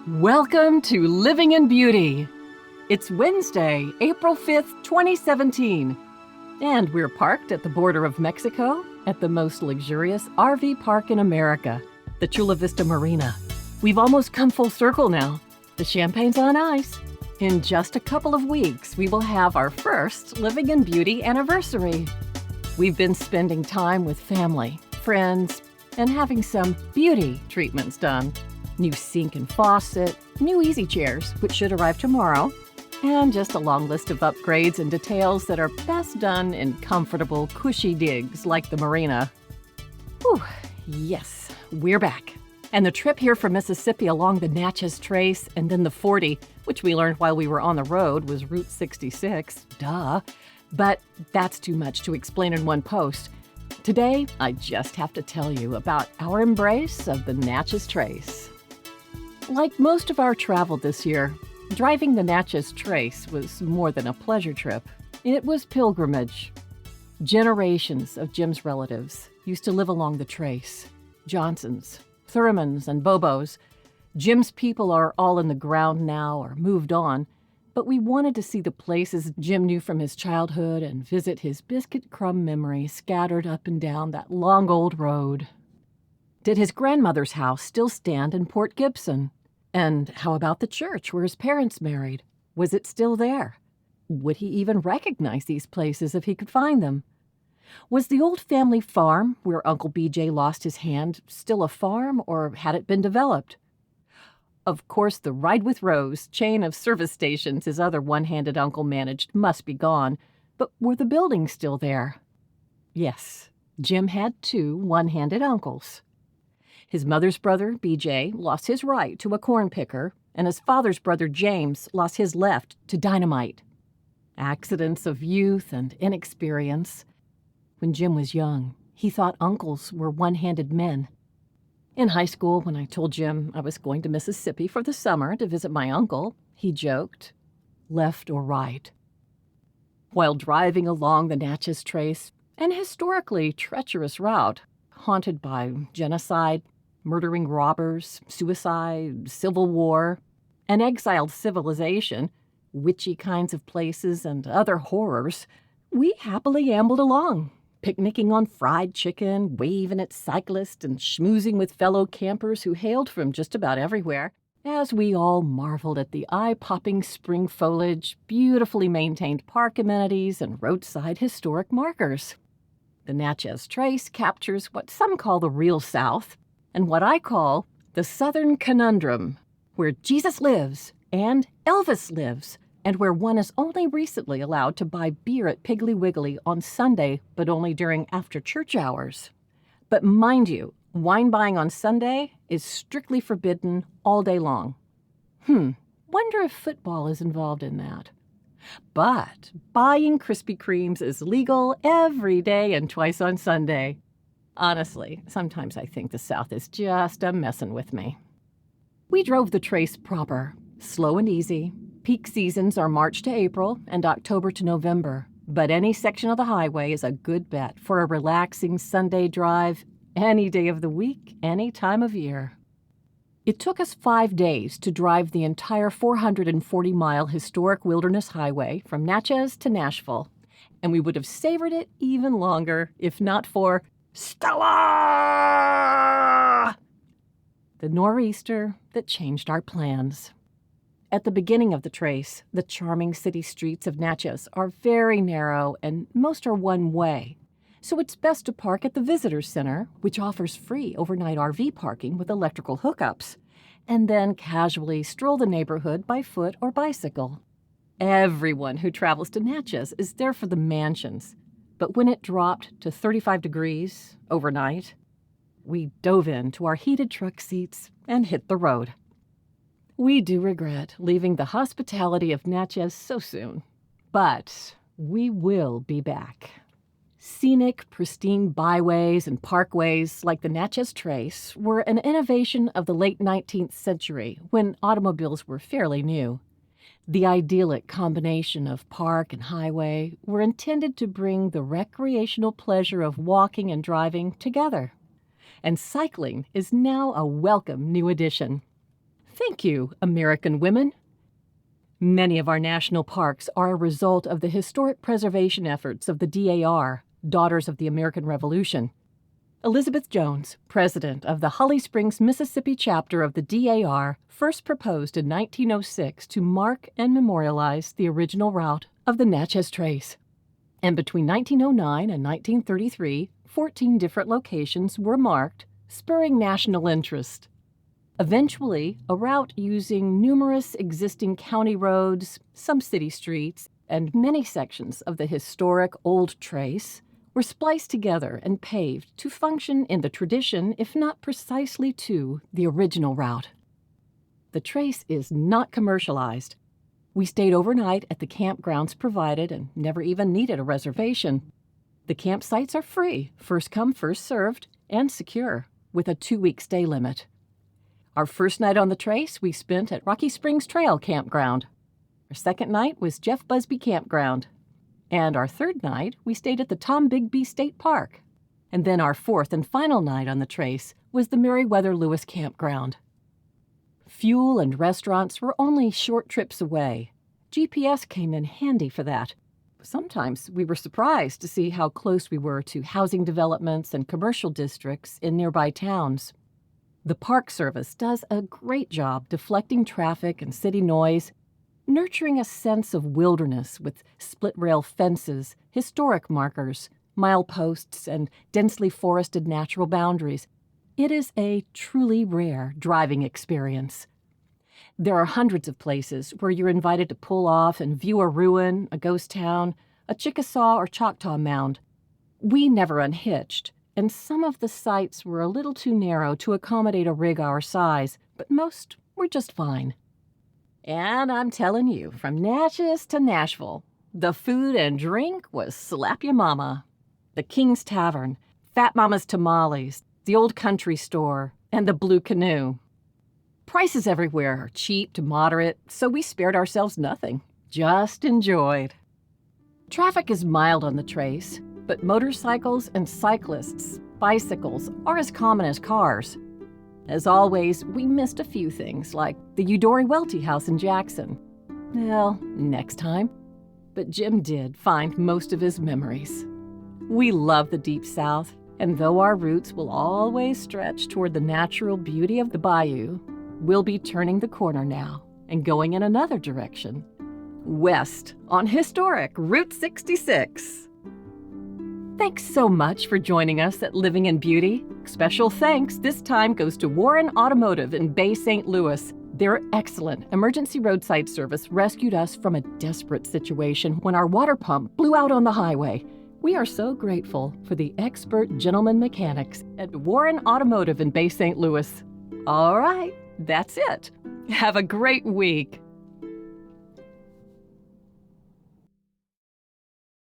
Welcome to Living in Beauty. It's Wednesday, April 5th, 2017, and we're parked at the border of Mexico at the most luxurious RV park in America, the Chula Vista Marina. We've almost come full circle now. The champagne's on ice. In just a couple of weeks, we will have our first Living in Beauty anniversary. We've been spending time with family, friends, and having some beauty treatments done. New sink and faucet, new easy chairs, which should arrive tomorrow, and just a long list of upgrades and details that are best done in comfortable, cushy digs like the marina. Whew, yes, we're back. And the trip here from Mississippi along the Natchez Trace and then the 40, which we learned while we were on the road, was Route 66. Duh. But that's too much to explain in one post. Today, I just have to tell you about our embrace of the Natchez Trace. Like most of our travel this year, driving the Natchez Trace was more than a pleasure trip. It was pilgrimage. Generations of Jim's relatives used to live along the Trace. Johnsons, Thurmans, and Bobos. Jim's people are all in the ground now or moved on, but we wanted to see the places Jim knew from his childhood and visit his biscuit crumb memories scattered up and down that long old road. Did his grandmother's house still stand in Port Gibson? And how about the church where his parents married? Was it still there? Would he even recognize these places if he could find them? Was the old family farm where Uncle BJ lost his hand still a farm, or had it been developed? Of course, the Ride with Rose chain of service stations his other one-handed uncle managed must be gone, but were the buildings still there? Yes, Jim had two one-handed uncles. His mother's brother, BJ, lost his right to a corn picker, and his father's brother, James, lost his left to dynamite. Accidents of youth and inexperience. When Jim was young, he thought uncles were one-handed men. In high school, when I told Jim I was going to Mississippi for the summer to visit my uncle, he joked, "Left or right?" While driving along the Natchez Trace, an historically treacherous route, haunted by genocide, murdering robbers, suicide, civil war, an exiled civilization, witchy kinds of places, and other horrors, we happily ambled along, picnicking on fried chicken, waving at cyclists, and schmoozing with fellow campers who hailed from just about everywhere, as we all marveled at the eye-popping spring foliage, beautifully maintained park amenities, and roadside historic markers. The Natchez Trace captures what some call the real South, and what I call the Southern Conundrum, where Jesus lives and Elvis lives, and where one is only recently allowed to buy beer at Piggly Wiggly on Sunday, but only during after-church hours. But mind you, wine buying on Sunday is strictly forbidden all day long. Wonder if football is involved in that. But buying Krispy Kremes is legal every day and twice on Sunday. Honestly, sometimes I think the South is just a-messin' with me. We drove the Trace proper, slow and easy. Peak seasons are March to April and October to November, but any section of the highway is a good bet for a relaxing Sunday drive any day of the week, any time of year. It took us 5 days to drive the entire 440-mile historic wilderness highway from Natchez to Nashville, and we would have savored it even longer if not for Stella! The nor'easter that changed our plans. At the beginning of the Trace, the charming city streets of Natchez are very narrow and most are one way, so it's best to park at the Visitor Center, which offers free overnight RV parking with electrical hookups, and then casually stroll the neighborhood by foot or bicycle. Everyone who travels to Natchez is there for the mansions, but when it dropped to 35 degrees overnight, we dove into our heated truck seats and hit the road. We do regret leaving the hospitality of Natchez so soon, but we will be back. Scenic, pristine byways and parkways like the Natchez Trace were an innovation of the late 19th century when automobiles were fairly new. The idyllic combination of park and highway were intended to bring the recreational pleasure of walking and driving together. And cycling is now a welcome new addition. Thank you, American women. Many of our national parks are a result of the historic preservation efforts of the DAR, Daughters of the American Revolution. Elizabeth Jones, president of the Holly Springs, Mississippi chapter of the DAR, first proposed in 1906 to mark and memorialize the original route of the Natchez Trace. And between 1909 and 1933, 14 different locations were marked, spurring national interest. Eventually, a route using numerous existing county roads, some city streets, and many sections of the historic Old Trace were spliced together and paved to function in the tradition, if not precisely to, the original route. The Trace is not commercialized. We stayed overnight at the campgrounds provided and never even needed a reservation. The campsites are free, first come, first served, and secure, with a 2-week stay limit. Our first night on the Trace we spent at Rocky Springs Trail Campground. Our second night was Jeff Busby Campground. And our third night, we stayed at the Tom Bigby State Park. And then our fourth and final night on the Trace was the Meriwether Lewis Campground. Fuel and restaurants were only short trips away. GPS came in handy for that. Sometimes we were surprised to see how close we were to housing developments and commercial districts in nearby towns. The Park Service does a great job deflecting traffic and city noise, nurturing a sense of wilderness with split-rail fences, historic markers, mileposts, and densely forested natural boundaries. It is a truly rare driving experience. There are hundreds of places where you're invited to pull off and view a ruin, a ghost town, a Chickasaw or Choctaw mound. We never unhitched, and some of the sites were a little too narrow to accommodate a rig our size, but most were just fine. And I'm telling you, from Natchez to Nashville, the food and drink was slap ya mama. The King's Tavern, Fat Mama's Tamales, the Old Country Store, and the Blue Canoe. Prices everywhere are cheap to moderate, so we spared ourselves nothing, just enjoyed. Traffic is mild on the Trace, but motorcycles and cyclists, bicycles, are as common as cars. As always, we missed a few things, like the Eudora Welty House in Jackson. Well, next time. But Jim did find most of his memories. We love the Deep South, and though our roots will always stretch toward the natural beauty of the bayou, we'll be turning the corner now and going in another direction, west on historic Route 66. Thanks so much for joining us at Living in Beauty. Special thanks this time goes to Warren Automotive in Bay St. Louis. Their excellent emergency roadside service rescued us from a desperate situation when our water pump blew out on the highway. We are so grateful for the expert gentleman mechanics at Warren Automotive in Bay St. Louis. All right, that's it. Have a great week.